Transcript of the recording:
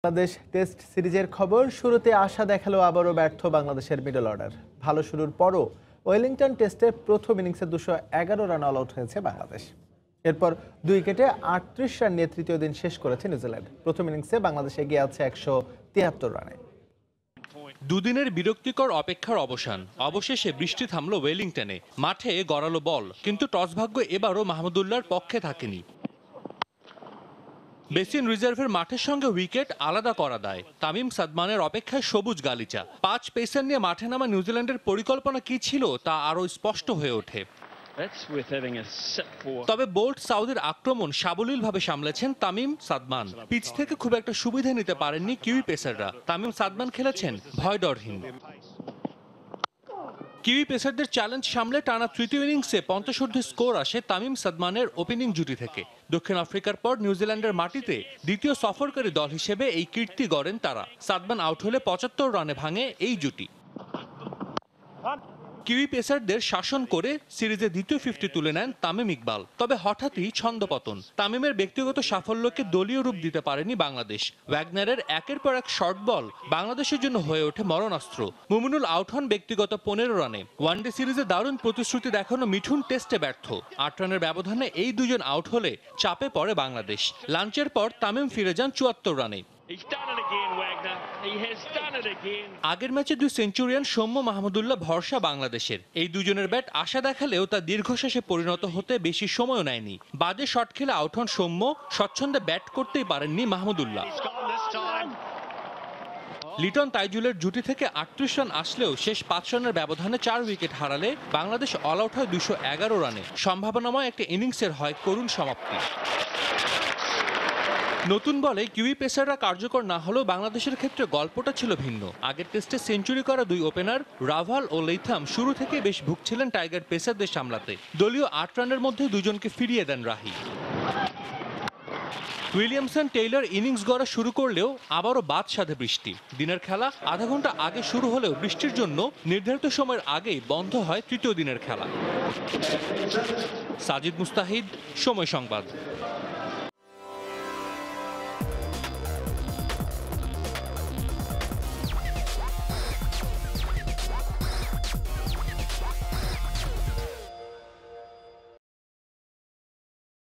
Bangladesh test সিরিজের খবর শুরুতে আশা দেখালো আবারও ব্যর্থ বাংলাদেশের মিডল অর্ডার। ভালো শুরুর পরও ওয়েলিংটন টেস্টে প্রথম ইনিংসে 211 রান অল আউট হয়েছে বাংলাদেশ। এরপর 2 উইকেটে 38 রান নিয়ে তৃতীয় দিন শেষ করেছে নিউজিল্যান্ড। প্রথম ইনিংসে বাংলাদেশ এগিয়ে আছে 173 রানে। দুদিনের বিরক্তিকর অপেক্ষার অবসান, অবশেষে বৃষ্টি থামলো ওয়েলিংটনে। মাঠে গড়ালো বল, কিন্তু টস ভাগ্য এবারও মাহমুদুল্লাহর পক্ষে থাকেনি। বেসিন রিজার্ভের মাঠের সঙ্গে উইকেট আলাদা করা দায়। তামিম সাদমানের অপেক্ষায় সবুজ গালিচা। 5 পেসার নিয়ে মাঠে নামা নিউজিল্যান্ডের পরিকল্পনা কি ছিল তা আরও স্পষ্ট হয়ে ওঠে। তবে বোল্ট সাউদির আক্রমণ সাবলীলভাবে সামলেছেন তামিম সাদমান। পিচ থেকে খুব একটা সুবিধা নিতে পারেননি কিউই পেসাররা। তামিম সাদমান খেলেছেন ভয়ডরহীন। কিউই পেসারদের চ্যালেঞ্জ সামলে টানা তৃতীয় ইনিংসে 50 স্কোর আসে তামিম সাদমানের ওপেনিং জুটি থেকে। দক্ষিণ আফ্রিকার পর নিউজিল্যান্ডের মাটিতে দ্বিতীয় সফরকারী দল হিসেবে এই কীর্তি গড়েন তারা। সাদমান আউট হলে 75 রানে ভাঙে এই জুটি। কিউই পেসারদের শাসন করে সিরিজে দ্বিতীয় 50 তুলে নেন তামিম ইকবাল। তবে হঠাৎই ছন্দপতন। তামিমের ব্যক্তিগত সাফল্যকে দলীয় রূপ দিতে পারেনি বাংলাদেশ। ওয়াগনারের একের পর এক শর্ট বল বাংলাদেশের জন্য হয়ে ওঠে মরণাস্ত্র। মুমিনুল আউট হন ব্যক্তিগত 15 রানে। ওয়ানডে সিরিজে দারুণ প্রতিশ্রুতি দেখানো মিঠুন টেস্টে ব্যর্থ। 8 রানের ব্যবধানে এই দুজন আউট হলে চাপে পড়ে বাংলাদেশ। লাঞ্চের পর তামিম ফিরে যান 74 রানে। আগের ম্যাচে 2 সেঞ্চুরিয়ান সৌম্য মাহমুদুল্লাহ ভরসা বাংলাদেশের। এই দুজনের ব্যাট আশা দেখালেও তা দীর্ঘশ্বাসে পরিণত হতে বেশি সময়ও নেয়নি। বাজে শট খেলে আউট হন সৌম্য, স্বচ্ছন্দে ব্যাট করতেই পারেননি মাহমুদুল্লাহ। লিটন তাইজুলের জুটি থেকে 38 রান আসলেও শেষ 5 রানের ব্যবধানে 4 উইকেট হারালে বাংলাদেশ অল আউট হয় 211 রানে। সম্ভাবনাময় একটা ইনিংসের হয় করুণ সমাপ্তি। নতুন বলে কিউই পেসাররা কার্যকর না হলেও বাংলাদেশের ক্ষেত্রে গল্পটা ছিল ভিন্ন। আগের টেস্টে সেঞ্চুরি করা 2 ওপেনার রাভাল ও লেইথাম শুরু থেকে বেশ ভুগছিলেন টাইগার পেসারদের সামলাতে। দলীয় 8 রানের মধ্যে দুজনকে ফিরিয়ে দেন রাহি। উইলিয়ামসন টেইলর ইনিংস গড়া শুরু করলেও আবারও বাদ সাধে বৃষ্টি। দিনের খেলা আধা ঘন্টা আগে শুরু হলেও বৃষ্টির জন্য নির্ধারিত সময়ের আগেই বন্ধ হয় তৃতীয় দিনের খেলা। সাজিদ মুস্তাহিদ, সময় সংবাদ।